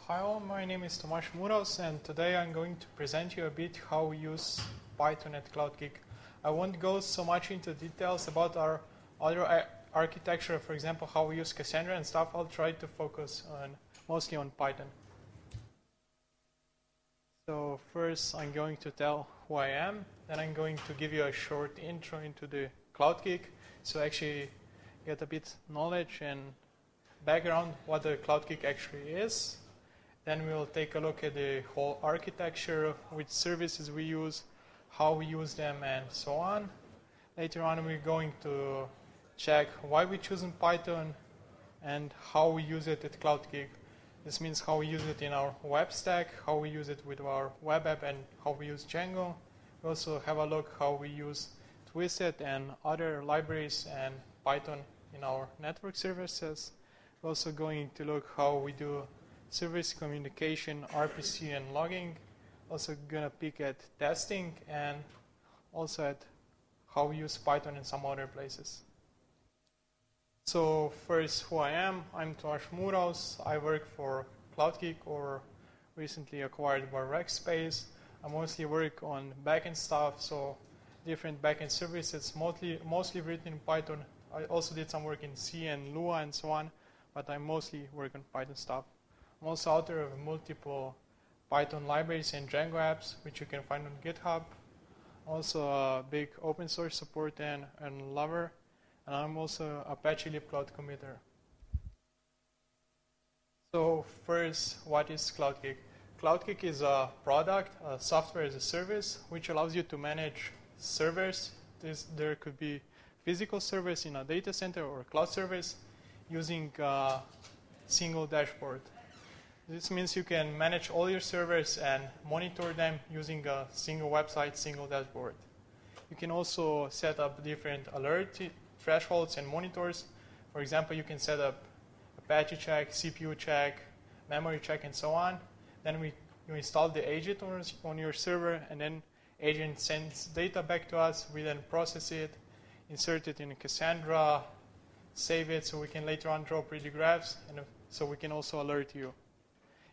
Hi all, my name is Tomaž Muraus, and today I'm going to present you a bit how we use Python at Cloudkick. I won't go so much into details about our other architecture, for example, how we use Cassandra and stuff. I'll try to focus mostly on Python. So first I'm going to tell who I am, then I'm going to give you a short intro into the Cloudkick, so actually get a bit knowledge and background what the Cloudkick actually is. Then we'll take a look at the whole architecture, which services we use, how we use them, and so on. Later on, we're going to check why we choose Python and how we use it at Cloudkick. This means how we use it in our web stack, how we use it with our web app, and how we use Django. We also have a look how we use Twisted and other libraries and Python in our network services. We're also going to look how we do service communication, RPC, and logging. Also gonna pick at testing and also at how we use Python in some other places. So first, who I am. I'm Tomaž Muraus. I work for Cloudkick, or recently acquired by Rackspace. I mostly work on backend stuff, so different backend services, mostly written in Python. I also did some work in C and Lua and so on, but I mostly work on Python stuff. I'm also author of multiple Python libraries and Django apps, which you can find on GitHub. Also a big open source support and lover. And I'm also Apache libcloud committer. So first, what is Cloudkick? Cloudkick is a product, a software as a service, which allows you to manage servers. There could be physical servers in a data center or cloud service using a single dashboard. This means you can manage all your servers and monitor them using a single website, single dashboard. You can also set up different alert thresholds and monitors. For example, you can set up Apache check, CPU check, memory check, and so on. Then you install the agent on your server, and then agent sends data back to us. We then process it, insert it in Cassandra, save it so we can later on draw pretty graphs, and so we can also alert you.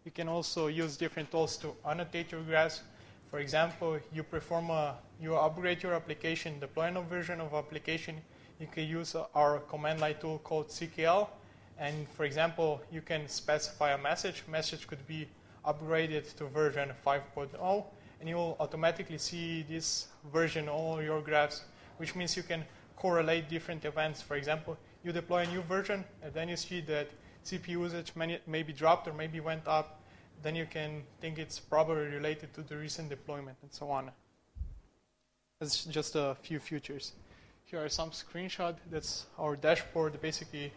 You can also use different tools to annotate your graphs. For example, you upgrade your application, deploy a new version of application. You can use our command line tool called CKL. And for example, you can specify a message. Message could be upgraded to version 5.0, and you will automatically see this version on all your graphs, which means you can correlate different events. For example, you deploy a new version, and then you see that CPU usage maybe dropped or maybe went up. Then you can think it's probably related to the recent deployment and so on. That's just a few features. Here are some screenshots. That's our dashboard. Basically,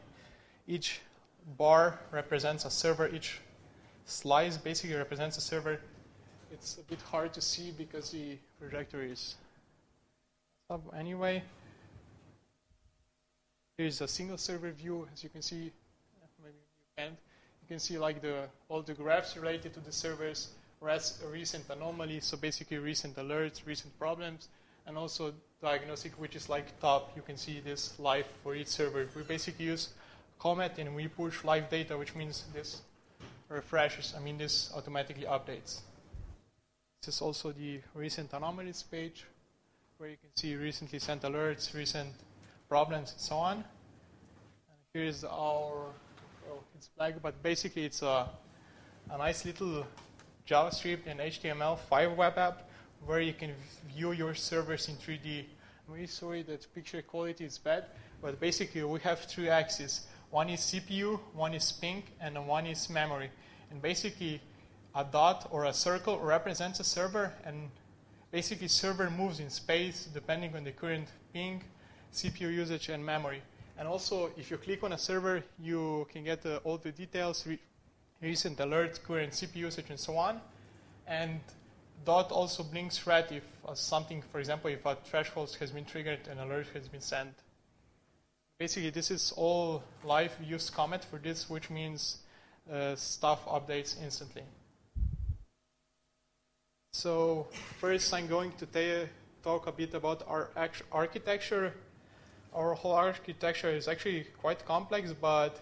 each bar represents a server. Each slice basically represents a server. It's a bit hard to see because the projector is up anyway. Here's a single server view. As you can see, maybe you can't. You can see like all the graphs related to the servers, recent anomalies, so basically recent alerts, recent problems, and also diagnostic, which is like top. You can see this live for each server. We basically use Comet and we push live data, which means this refreshes. This automatically updates. This is also the recent anomalies page, where you can see recently sent alerts, recent problems, and so on. And here's our, it's black, but basically it's a nice little JavaScript and HTML5 web app where you can view your servers in 3D. I'm really sorry that picture quality is bad, but basically we have three axes. One is CPU, one is ping, and one is memory. And basically a dot or a circle represents a server, and basically server moves in space depending on the current ping, CPU usage, and memory. And also, if you click on a server, you can get all the details, recent alerts, current CPU usage, and so on. And dot also blinks red if something, for example, if a threshold has been triggered, an alert has been sent. Basically, this is all live. We use Comet for this, which means stuff updates instantly. So first, I'm going to talk a bit about our architecture. Our whole architecture is actually quite complex, but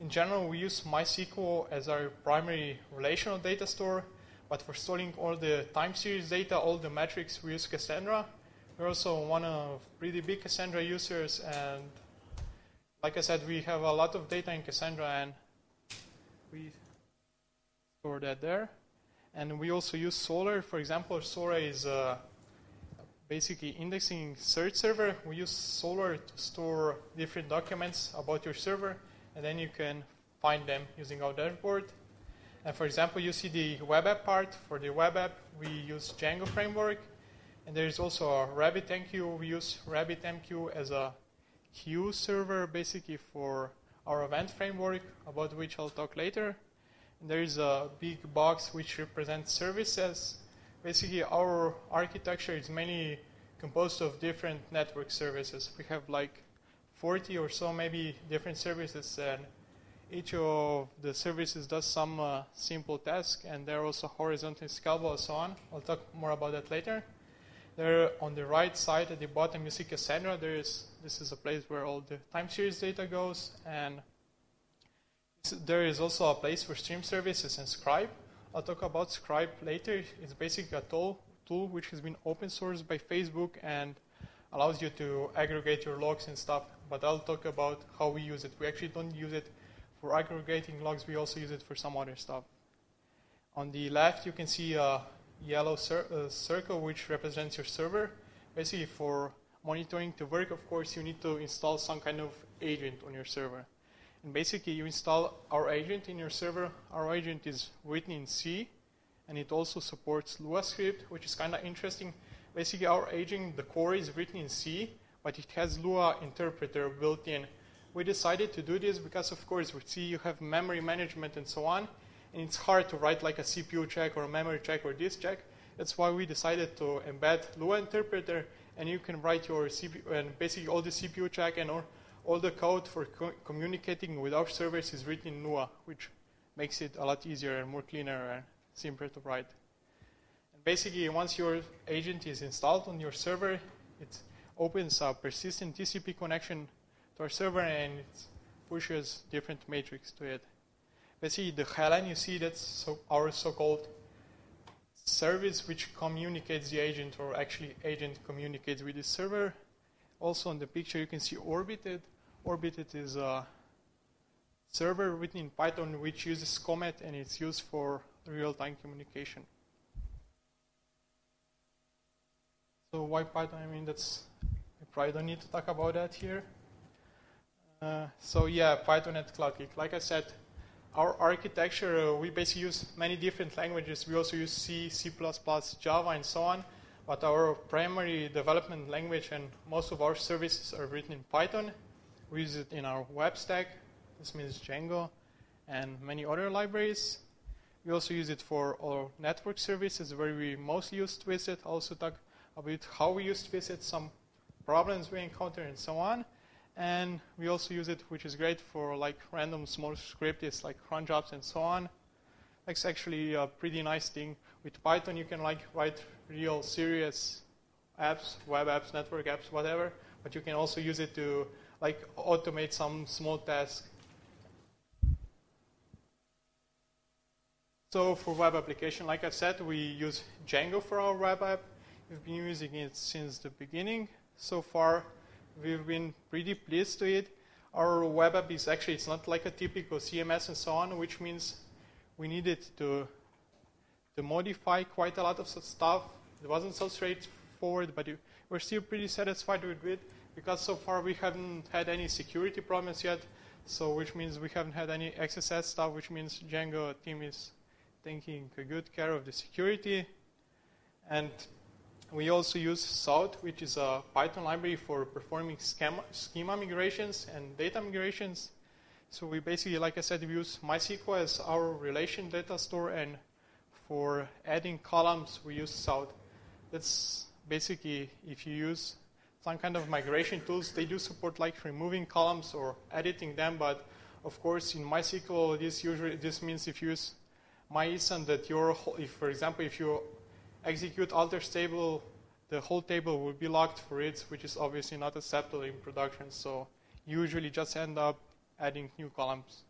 in general, we use MySQL as our primary relational data store, but for storing all the time series data, all the metrics, we use Cassandra. We're also one of pretty big Cassandra users, and like I said, we have a lot of data in Cassandra, and we store that there. And we also use Solr. For example, Solr is basically indexing search server. We use Solr to store different documents about your server, and then you can find them using our dashboard. And for example, you see the web app part. For the web app, we use Django framework. And there is also a RabbitMQ. We use RabbitMQ as a queue server, basically for our event framework, about which I'll talk later. And there is a big box which represents services. Basically, our architecture is mainly composed of different network services. We have like 40 or so maybe different services, and each of the services does some simple task, and they're also horizontally scalable and so on. I'll talk more about that later. There on the right side at the bottom you see Cassandra. This is a place where all the time series data goes, and there is also a place for stream services and Scribe. I'll talk about Scribe later. It's basically a tool which has been open sourced by Facebook and allows you to aggregate your logs and stuff, but I'll talk about how we use it. We actually don't use it for aggregating logs, we also use it for some other stuff. On the left, you can see a yellow circle which represents your server. Basically, for monitoring to work, of course, you need to install some kind of agent on your server. And basically, you install our agent in your server. Our agent is written in C, and it also supports Lua script, which is kind of interesting. Basically, our agent, the core is written in C, but it has Lua interpreter built in. We decided to do this because, of course, with C you have memory management and so on, and it's hard to write like a CPU check or a memory check or disk check. That's why we decided to embed Lua interpreter, and you can write your CPU, and basically all the CPU check and all the code for communicating with our servers is written in Lua, which makes it a lot easier and more cleaner and simpler to write. And basically, once your agent is installed on your server, it opens a persistent TCP connection to our server, and it pushes different metrics to it. Basically, the highline you see, that's our so-called service which communicates the agent, or actually agent communicates with the server. Also on the picture you can see Orbited. Orbited is a server written in Python which uses Comet, and it's used for real-time communication. So why Python? I mean, I probably don't need to talk about that here. So yeah, Python and Cloudkick. Like I said, our architecture, we basically use many different languages. We also use C, C++, Java, and so on. But our primary development language and most of our services are written in Python. We use it in our web stack. This means Django and many other libraries. We also use it for our network services where we mostly use Twisted. I'll also talk about how we use Twisted, some problems we encounter, and so on. And we also use it, which is great for like random small scripts like cron jobs and so on. That's actually a pretty nice thing. With Python, you can like write real serious apps, web apps, network apps, whatever. But you can also use it to like automate some small task. So for web application, like I said, we use Django for our web app. We've been using it since the beginning. So far, we've been pretty pleased to it. Our web app is actually, it's not like a typical CMS and so on, which means we needed to modify quite a lot of stuff. It wasn't so straightforward, but we're still pretty satisfied with it because so far we haven't had any security problems yet. So which means we haven't had any XSS stuff, which means Django team is taking a good care of the security. And we also use South, which is a Python library for performing schema migrations and data migrations. So we basically, like I said, we use MySQL as our relation data store, and for adding columns, we use South. That's basically, if you use some kind of migration tools, they do support like removing columns or editing them, but of course in MySQL, this means if you use MyISAN that for example, if you execute alters table, the whole table will be locked for it, which is obviously not acceptable in production. So you usually just end up adding new columns.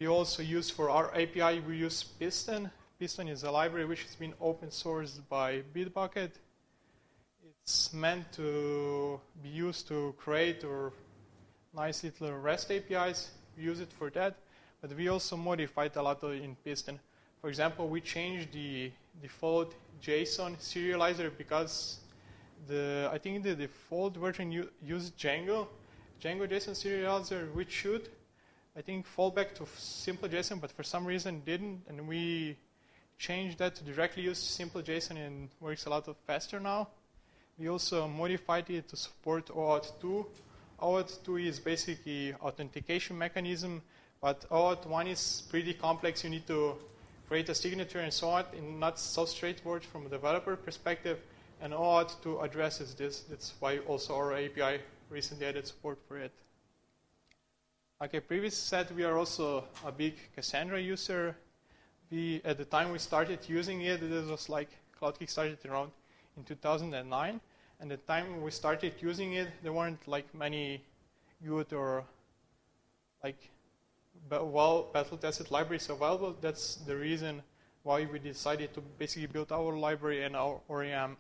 We also use for our API, we use Piston. Piston is a library which has been open sourced by Bitbucket. It's meant to be used to create or nice little REST APIs. We use it for that, but we also modified a lot in Piston. For example, we changed the default JSON serializer because I think the default version used Django JSON serializer, which should, I think, fall back to simple JSON, but for some reason didn't, and we changed that to directly use simple JSON, and works a lot faster now. We also modified it to support OAuth 2. OAuth 2 is basically authentication mechanism, but OAuth 1 is pretty complex. You need to create a signature and so on, and not so straightforward from a developer perspective. And OAuth 2 addresses this. That's why also our API recently added support for it. Okay, previously said we are also a big Cassandra user. At the time we started using it, this was like Cloudkick started around in 2009. And the time we started using it, there weren't like many good or like well battle-tested libraries available. That's the reason why we decided to basically build our library and our ORM.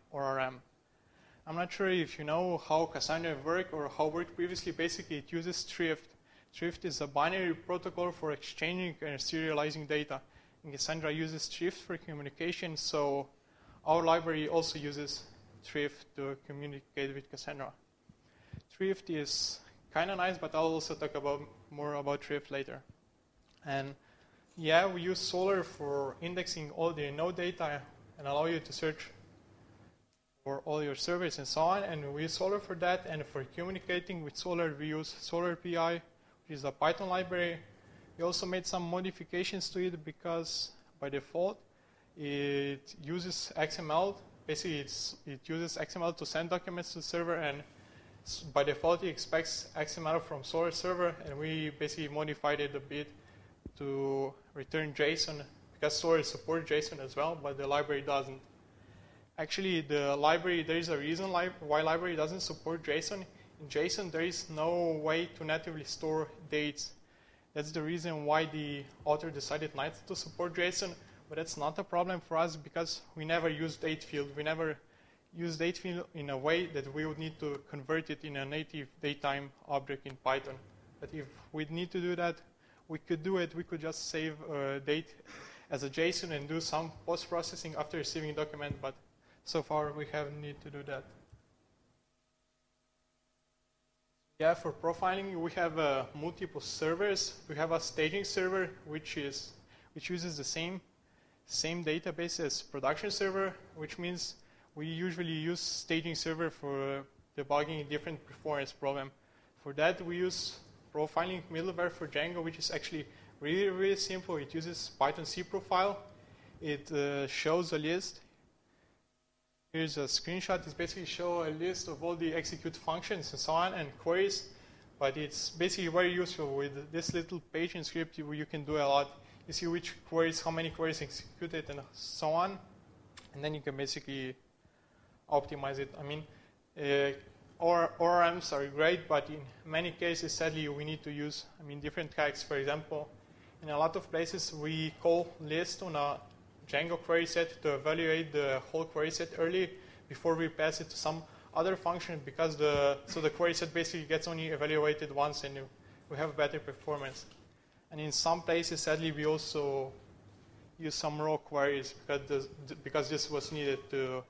I'm not sure if you know how Cassandra works or how it worked previously. Basically, it uses Thrift. Thrift is a binary protocol for exchanging and serializing data. And Cassandra uses Thrift for communication, so our library also uses Thrift to communicate with Cassandra. Thrift is kind of nice, but I'll also talk more about Thrift later. And yeah, we use Solr for indexing all the node data and allow you to search for all your servers and so on. And we use Solr for that. And for communicating with Solr, we use SolarPI, which is a Python library. We also made some modifications to it because by default it uses XML. Basically, it uses XML to send documents to the server, and by default it expects XML from Solr server, and we basically modified it a bit to return JSON, because Solr supports JSON as well, but the library doesn't. Actually, the library, there is a reason why library doesn't support JSON. In JSON, there is no way to natively store dates. That's the reason why the author decided not to support JSON, but that's not a problem for us because we never use date field. We never use date field in a way that we would need to convert it in a native datetime object in Python. But if we need to do that, we could do it. We could just save a date as a JSON and do some post-processing after receiving a document, but so far we haven't need to do that. Yeah, for profiling, we have multiple servers. We have a staging server, which uses the same database as production server, which means we usually use staging server for debugging different performance problem. For that, we use profiling middleware for Django, which is actually really, really simple. It uses Python cProfile. It shows a list. Here's a screenshot. It basically shows a list of all the execute functions and so on and queries. But it's basically very useful. With this little page in script, you can do a lot. You see which queries, how many queries executed, and so on. And then you can basically optimize it. I mean, ORMs are great, but in many cases, sadly, we need to use different hacks. For example, in a lot of places, we call list on a Django query set to evaluate the whole query set early before we pass it to some other function, because the query set basically gets only evaluated once and we have better performance. And in some places, sadly, we also use some raw queries because this was needed to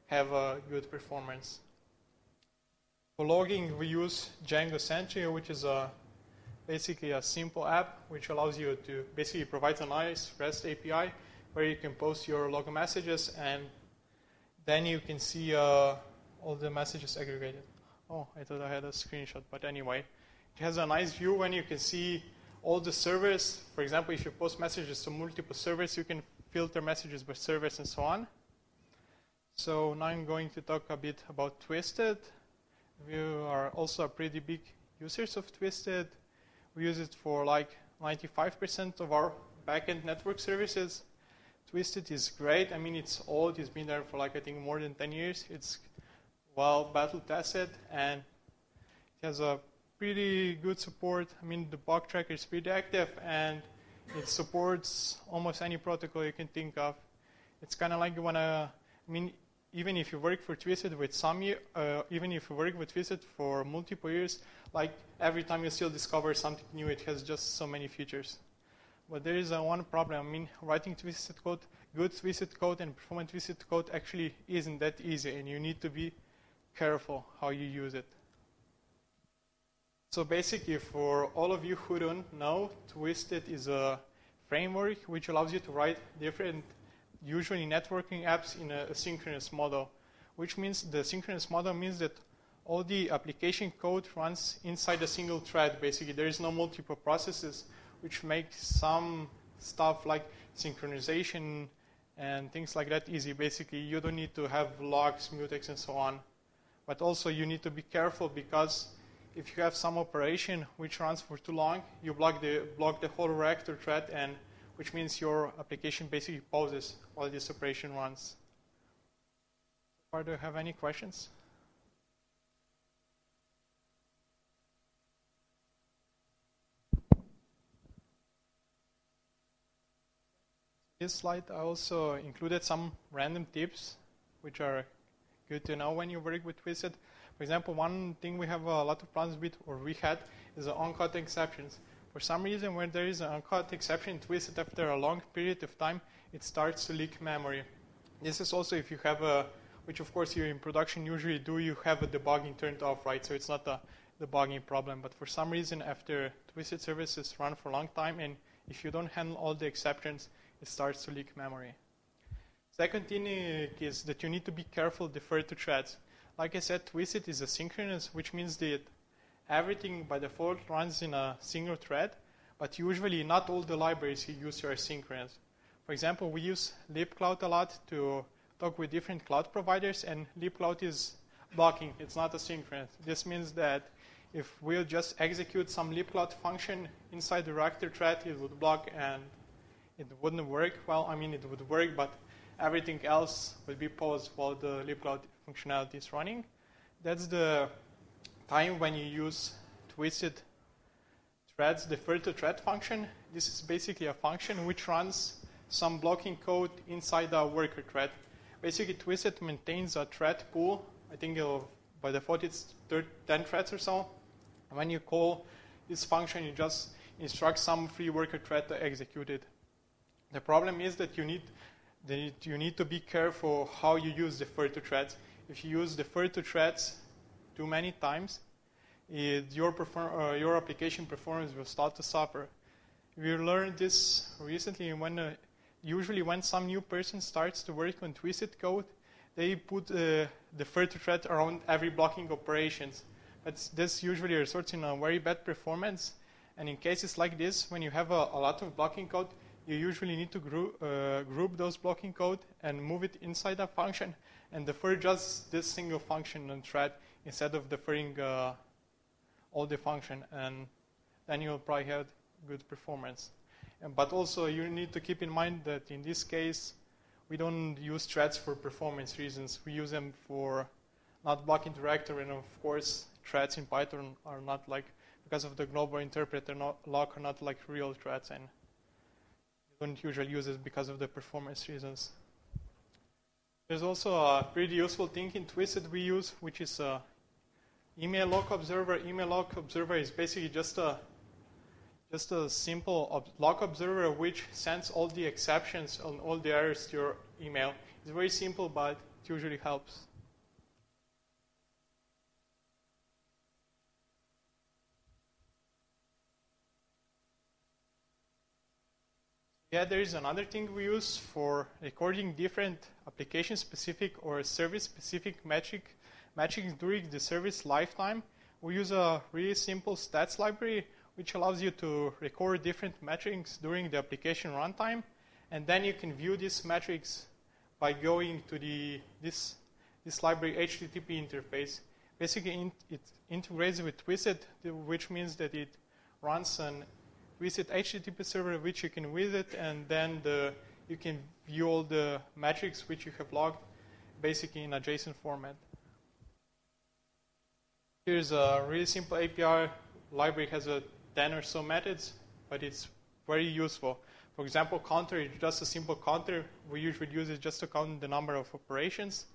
have a good performance. For logging, we use Django Sentry, which is basically a simple app which allows you to basically provide a nice REST API where you can post your log messages, and then you can see all the messages aggregated. Oh, I thought I had a screenshot, but anyway. It has a nice view when you can see all the servers. For example, if you post messages to multiple servers, you can filter messages by servers and so on. So now I'm going to talk a bit about Twisted. We are also a pretty big users of Twisted. We use it for like 95% of our backend network services. Twisted is great. I mean, it's old. It's been there for like, I think, more than 10 years. It's well battle tested, and it has a pretty good support. I mean, the bug tracker is pretty active, and It supports almost any protocol you can think of. It's kind of like you want to, even if you work for Twisted with even if you work with Twisted for multiple years, like every time you still discover something new, it has just so many features. But there is one problem. Writing Twisted code, good Twisted code and performant Twisted code actually isn't that easy, and you need to be careful how you use it. So basically, for all of you who don't know, Twisted is a framework which allows you to write different, usually networking apps in a synchronous model, which means the synchronous model means that all the application code runs inside a single thread. Basically, there is no multiple processes, which makes some stuff like synchronization and things like that easy. Basically, you don't need to have logs, mutex, and so on. But also, you need to be careful because if you have some operation which runs for too long, you block the whole reactor thread, and which means your application basically pauses while this operation runs. Do you have any questions? This slide, I also included some random tips which are good to know when you work with Twisted. For example, one thing we have a lot of problems with, or we had, is on-cut exceptions. For some reason, when there is an on-cut exception in Twisted after a long period of time, it starts to leak memory. This is also if you have which of course you in production usually do, you have a debugging turned off, right? So it's not a debugging problem. But for some reason, after Twisted services run for a long time, and if you don't handle all the exceptions, it starts to leak memory. Second thing is that you need to be careful defer to threads. Like I said, Twisted is asynchronous, which means that everything by default runs in a single thread, but usually not all the libraries you use are asynchronous. For example, we use libcloud a lot to talk with different cloud providers, and libcloud is blocking. It's not asynchronous. This means that if we'll just execute some libcloud function inside the reactor thread, it would block and it wouldn't work. Well, it would work, but everything else will be paused while the libcloud functionality is running. That's the time when you use Twisted threads defer to thread function. This is basically a function which runs some blocking code inside a worker thread. Basically, Twisted maintains a thread pool. I think by default it's 10 threads or so. And when you call this function, you just instruct some free worker thread to execute it. The problem is that you need to be careful how you use defer to threads. If you use defer to threads too many times, your application performance will start to suffer. We learned this recently usually when some new person starts to work on Twisted code, they put defer to thread around every blocking operations. This usually results in a very bad performance. And in cases like this, when you have a lot of blocking code, you usually need to group those blocking code and move it inside a function and defer just this single function on thread instead of deferring all the function, and then you'll probably have good performance. But also you need to keep in mind that in this case, we don't use threads for performance reasons. We use them for not blocking the reactor, and of course, threads in Python are not like, because of the global interpreter lock, are not like real threads, and you don't usually use it because of the performance reasons. There's also a pretty useful thing in Twisted we use, which is email lock observer. Email lock observer is basically just a simple lock observer which sends all the exceptions on all the errors to your email. It's very simple, but it usually helps. Yeah, there is another thing we use for recording different application-specific or service-specific metrics during the service lifetime. We use a really simple stats library which allows you to record different metrics during the application runtime, and then you can view these metrics by going to this library HTTP interface. Basically, it integrates with Twisted, which means that it runs an Twisted HTTP server which you can visit, and then you can view all the metrics which you have logged basically in a JSON format. Here's a really simple API. Library has 10 or so methods, but it's very useful. For example, counter is just a simple counter. We usually use it just to count the number of operations.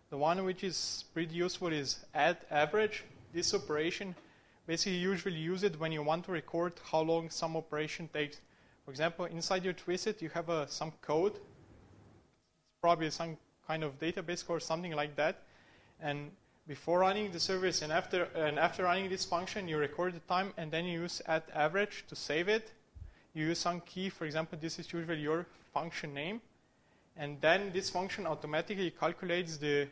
The one which is pretty useful is add average. This operation, basically you usually use it when you want to record how long some operation takes. For example, inside your Twisted, you have some code. It's probably some kind of database code or something like that. And before running the service and after running this function, you record the time, and then you use add average to save it. You use some key. For example, this is usually your function name. And then this function automatically calculates the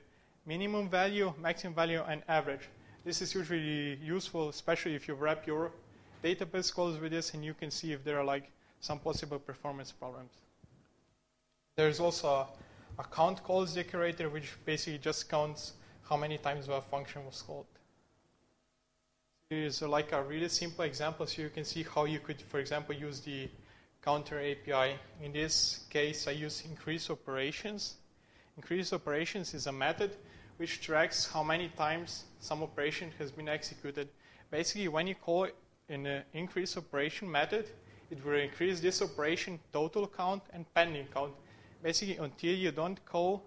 minimum value, maximum value, and average. This is usually useful, especially if you wrap your database calls with this, and you can see if there are like some possible performance problems. There's also a count calls decorator, which basically just counts how many times a function was called. Here's like a really simple example, so you can see how you could, for example, use the counter API. In this case, I use increase operations. Increase operations is a method which tracks how many times some operation has been executed. Basically, when you call an increase operation method, it will increase this operation total count and pending count. Basically, until you don't call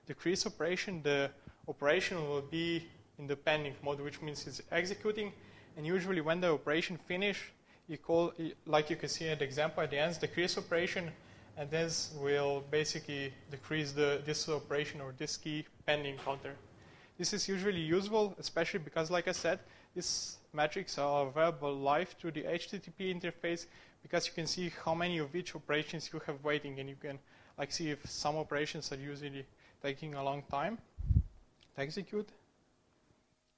the decrease operation, the operation will be in the pending mode, which means it's executing. And usually when the operation finishes, you call, like you can see in the example at the end, decrease operation, and this will basically decrease this operation or this key pending counter. This is usually useful, especially because, like I said, these metrics are available live through the HTTP interface, because you can see how many of each operations you have waiting, and you can like see if some operations are usually taking a long time to execute.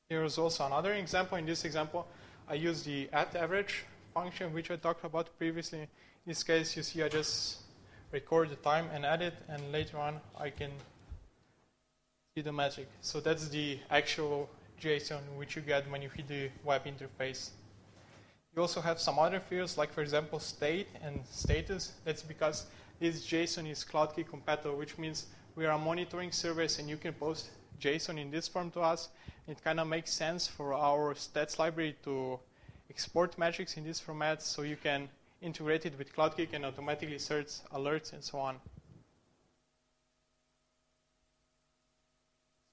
Here is also another example. In this example, I use the add average function, which I talked about previously. In this case, you see I just record the time and add it, and later on I can see the magic. So that's the actual JSON which you get when you hit the web interface. You also have some other fields, like for example state and status. That's because this JSON is Cloudkick compatible, which means we are a monitoring service and you can post JSON in this form to us. It kind of makes sense for our stats library to export metrics in this format, so you can integrate it with Cloudkick and automatically search alerts and so on.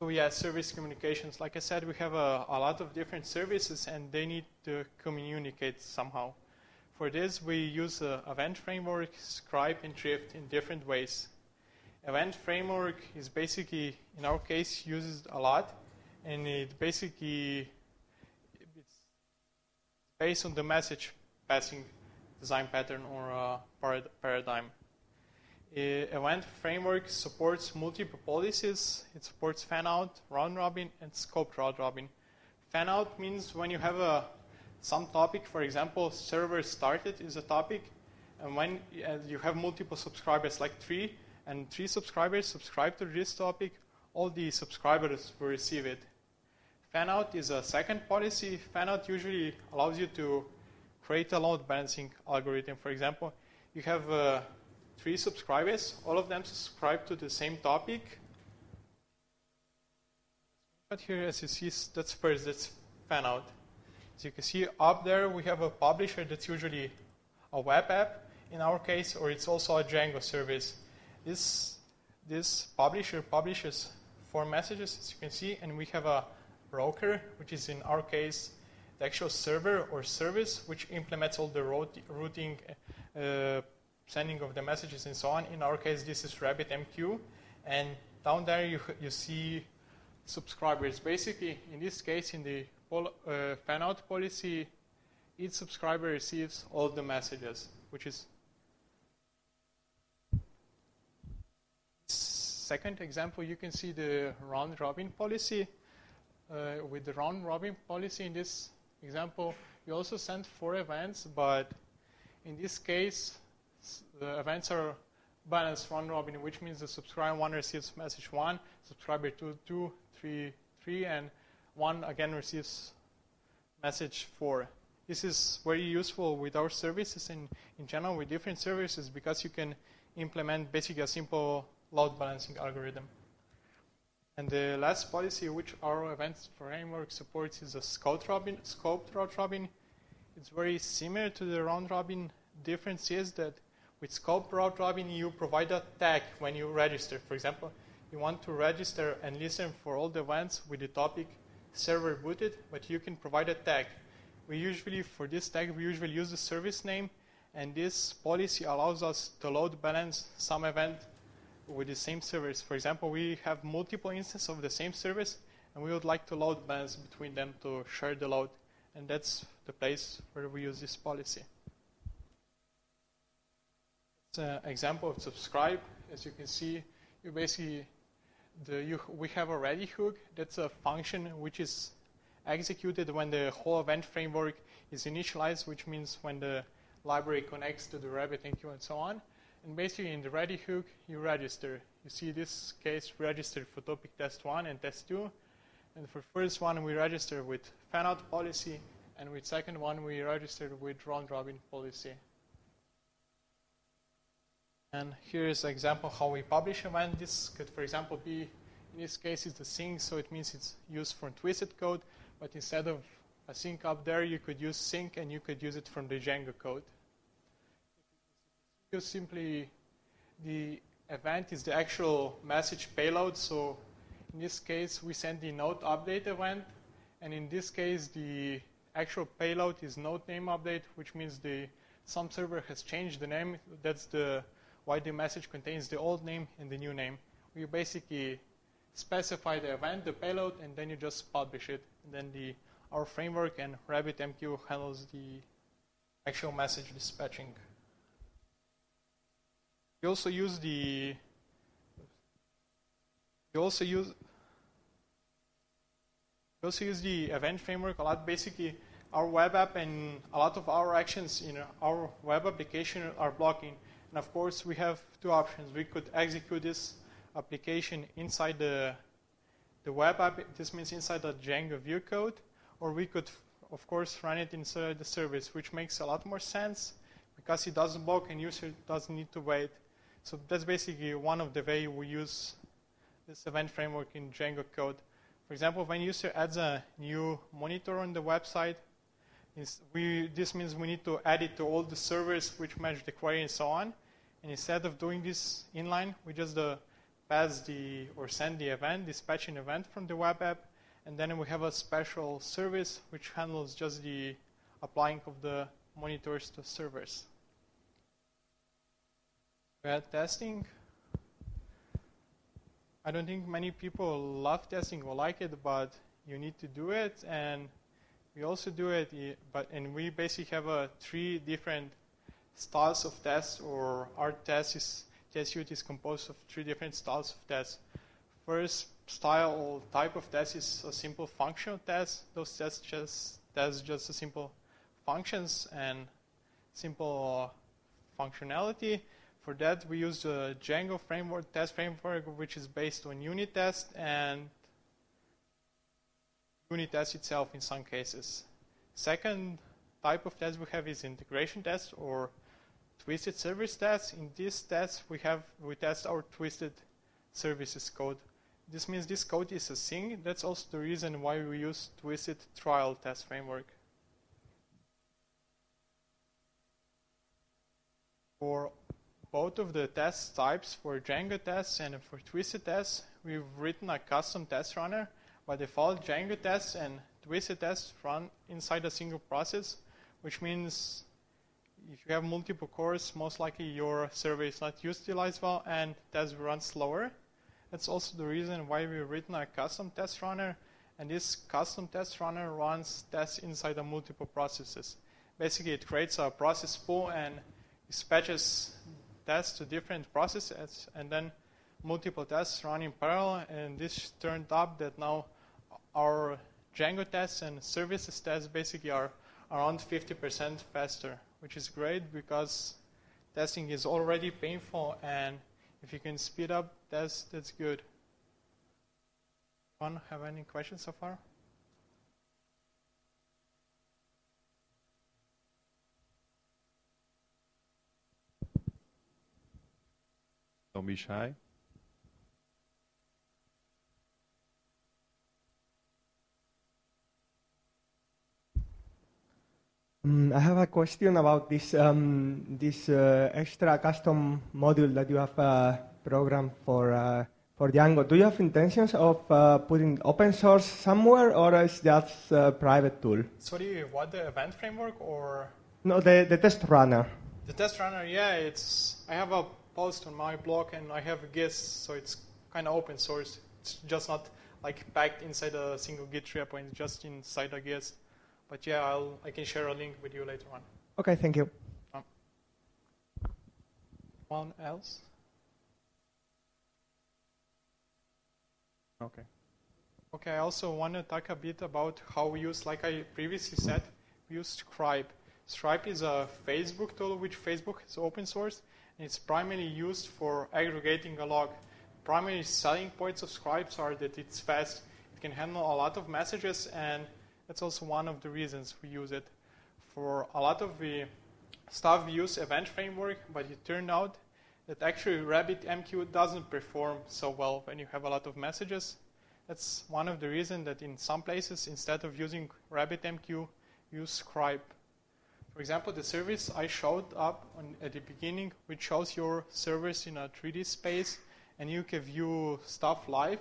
So yeah, service communications. Like I said, we have a lot of different services and they need to communicate somehow. For this, we use event framework, scribe, and drift in different ways. Event framework is basically, in our case, uses a lot, and it basically it's based on the message passing design pattern or paradigm. Event framework supports multiple policies. It supports fan-out, round-robin, and scoped round-robin. Fan-out means when you have some topic, for example, server started is a topic, and when you have multiple subscribers, like 3, and 3 subscribers subscribe to this topic, all the subscribers will receive it. Fan-out is a second policy. Fan-out usually allows you to create a load balancing algorithm. For example, you have 3 subscribers, all of them subscribe to the same topic. But here, as you see, that's fan-out. As you can see up there, we have a publisher that's usually a web app in our case, or it's also a Django service. This publisher publishes 4 messages, as you can see, and we have a broker, which is in our case the actual server or service, which implements all the routing, sending of the messages and so on. In our case, this is RabbitMQ, and down there you see subscribers. Basically, in this case, in the fan-out policy, each subscriber receives all the messages, which is second example. You can see the round-robin policy. With the round-robin policy in this example, we also send 4 events, but in this case, the events are balanced round-robin, which means the subscriber 1 receives message 1, subscriber 2, 2, 3, 3, and 1 again receives message 4. This is very useful with our services and in general with different services, because you can implement basically a simple load balancing algorithm. And the last policy which our events framework supports is a scoped round-robin. It's very similar to the round-robin difference is that with scope route robin, you provide a tag when you register. For example, you want to register and listen for all the events with the topic server booted, but you can provide a tag. For this tag, we usually use the service name, and this policy allows us to load balance some event with the same service. For example, we have multiple instances of the same service, and we would like to load balance between them to share the load, and that's the place where we use this policy. It's an example of subscribe. As you can see, we have a ready hook. That's a function which is executed when the whole event framework is initialized, which means when the library connects to the RabbitMQ and so on. And basically in the ready hook, you register. You see this case registered for topic test 1 and test 2. And for first one, we register with fanout policy, and with second one, we registered with round robin policy. And here is an example how we publish event. This could, for example, be, in this case, it's the sync, so it means it's used for twisted code. But instead of a sync up there, you could use sync, and you could use it from the Django code. Simply, the event is the actual message payload. So in this case, we send the node update event. And in this case, the actual payload is node name update, which means some server has changed the name. That's why the message contains the old name and the new name. We basically specify the event, the payload, and then you just publish it. And then our framework and RabbitMQ handles the actual message dispatching. We also use the event framework a lot. Basically, our web app and a lot of our actions in our web application are blocking. And of course, we have two options. We could execute this application inside the web app. This means inside the Django view code. Or we could, of course, run it inside the service, which makes a lot more sense because it doesn't block and user doesn't need to wait. So that's basically one of the ways we use this event framework in Django code. For example, when user adds a new monitor on the website, this means we need to add it to all the servers which match the query and so on. And instead of doing this inline, we just send the event, dispatch an event from the web app, and then we have a special service which handles just the applying of the monitors to servers. We had testing. I don't think many people love testing or like it, but you need to do it, and we also do it. And we basically have 3 different styles of tests, or our test suite is composed of 3 different styles of tests. First type of test is a simple functional test. Those tests just simple functions and simple functionality. For that, we use the Django test framework, which is based on unit test and unit test itself in some cases. Second type of test we have is integration test or twisted service test. In this test, we test our twisted services code. This means this code is a sync. That's also the reason why we use twisted trial test framework. For both of the test types, for Django tests and for twisted tests, we've written a custom test runner. By default, Django tests and twisted tests run inside a single process, which means if you have multiple cores, most likely your server is not utilized well and tests will run slower. That's also the reason why we've written a custom test runner, and this custom test runner runs tests inside the multiple processes. Basically, it creates a process pool and dispatches tests to different processes, and then multiple tests run in parallel, and this turned up that now our Django tests and services tests basically are around 50% faster, which is great because testing is already painful, and if you can speed up tests, that's good. Anyone have any questions so far? Don't be shy. I have a question about this extra custom module that you have programmed for Django. Do you have intentions of putting open source somewhere, or is that a private tool? Sorry, what, the event framework or? No, the test runner. The test runner, yeah, I have a post on my blog and I have a guest, so it's kind of open source. It's just not like packed inside a single Git repo, it's just inside a guest. But yeah, I can share a link with you later on. Okay, thank you. One else? Okay. Okay, I also want to talk a bit about how we use, like I previously said, we use Stripe. Stripe is a Facebook tool which Facebook is open source, and it's primarily used for aggregating a log. Primary selling points of Stripe are that it's fast, it can handle a lot of messages, and that's also one of the reasons we use it. For a lot of the stuff we use event framework, but it turned out that actually RabbitMQ doesn't perform so well when you have a lot of messages. That's one of the reasons that in some places, instead of using RabbitMQ, use Stripe. For example, the service I showed up at the beginning, which shows your servers in a 3D space, and you can view stuff live,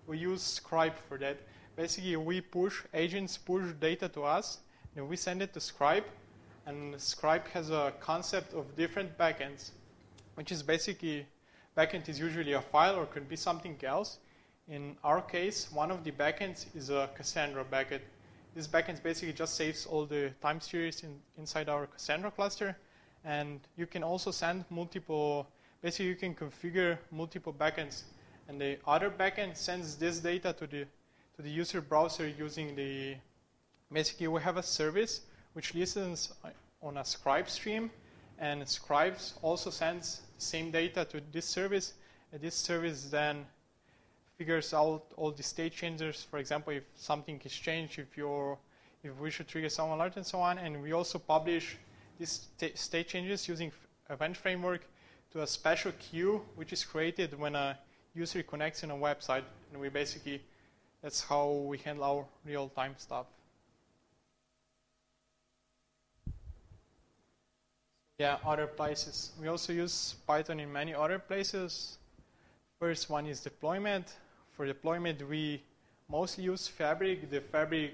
we use Stripe for that. Basically, agents push data to us, and we send it to Stripe, and Stripe has a concept of different backends, which is basically, backend is usually a file or could be something else. In our case, one of the backends is a Cassandra backend. This backend basically just saves all the time series inside our Cassandra cluster, and you can also send basically you can configure multiple backends, and the other backend sends this data to the user browser using basically we have a service which listens on a Stripe stream, and Stripe also sends the same data to this service, and this service then figures out all the state changes, for example, if something is changed, if we should trigger some alert and so on, and we also publish these state changes using event framework to a special queue which is created when a user connects in a website, and that's how we handle our real-time stuff. Yeah, other places. We also use Python in many other places. First one is deployment. For deployment, we mostly use Fabric. The Fabric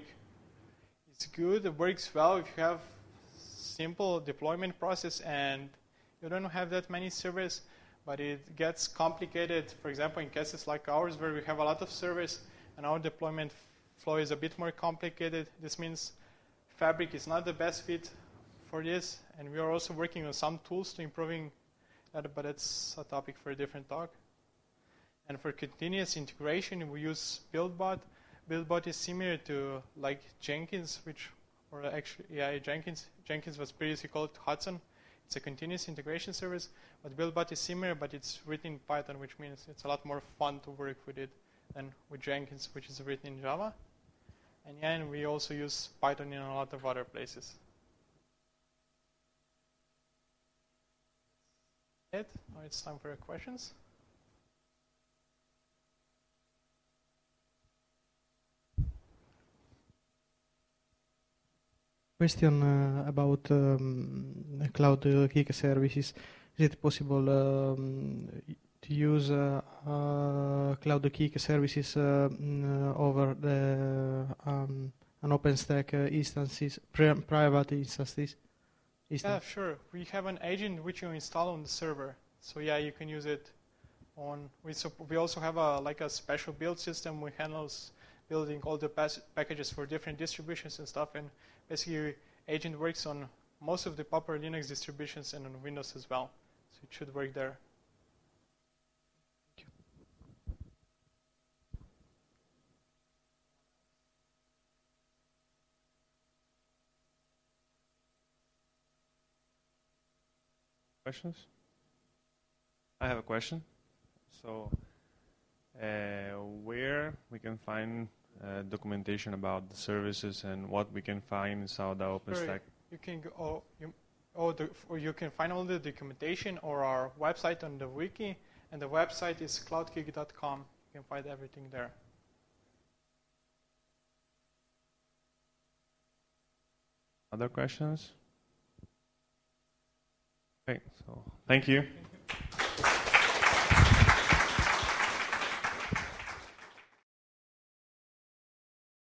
is good. It works well if you have simple deployment process and you don't have that many servers, but it gets complicated, for example, in cases like ours where we have a lot of servers and our deployment flow is a bit more complicated. This means Fabric is not the best fit for this, and we are also working on some tools to improving that, but it's a topic for a different talk. And for continuous integration, we use BuildBot. BuildBot is similar to like Jenkins, Jenkins was previously called Hudson. It's a continuous integration service, but BuildBot is similar, but it's written in Python, which means it's a lot more fun to work with it than with Jenkins, which is written in Java. And we also use Python in a lot of other places. Now it's time for your questions. Question about Cloudkick services. Is it possible to use Cloudkick services over the an OpenStack instances, private instances? Yeah, sure. We have an agent which you install on the server. So yeah, you can use it on. We also have a special build system which handles building all the packages for different distributions and stuff. And basically, agent works on most of the popular Linux distributions and on Windows as well. So it should work there. Thank you. Questions? I have a question. So, where we can find documentation about the services and what we can find inside the OpenStack? You can go. You can find all the documentation or our website on the wiki, and the website is cloudkick.com. You can find everything there. Other questions? Okay, so thank you.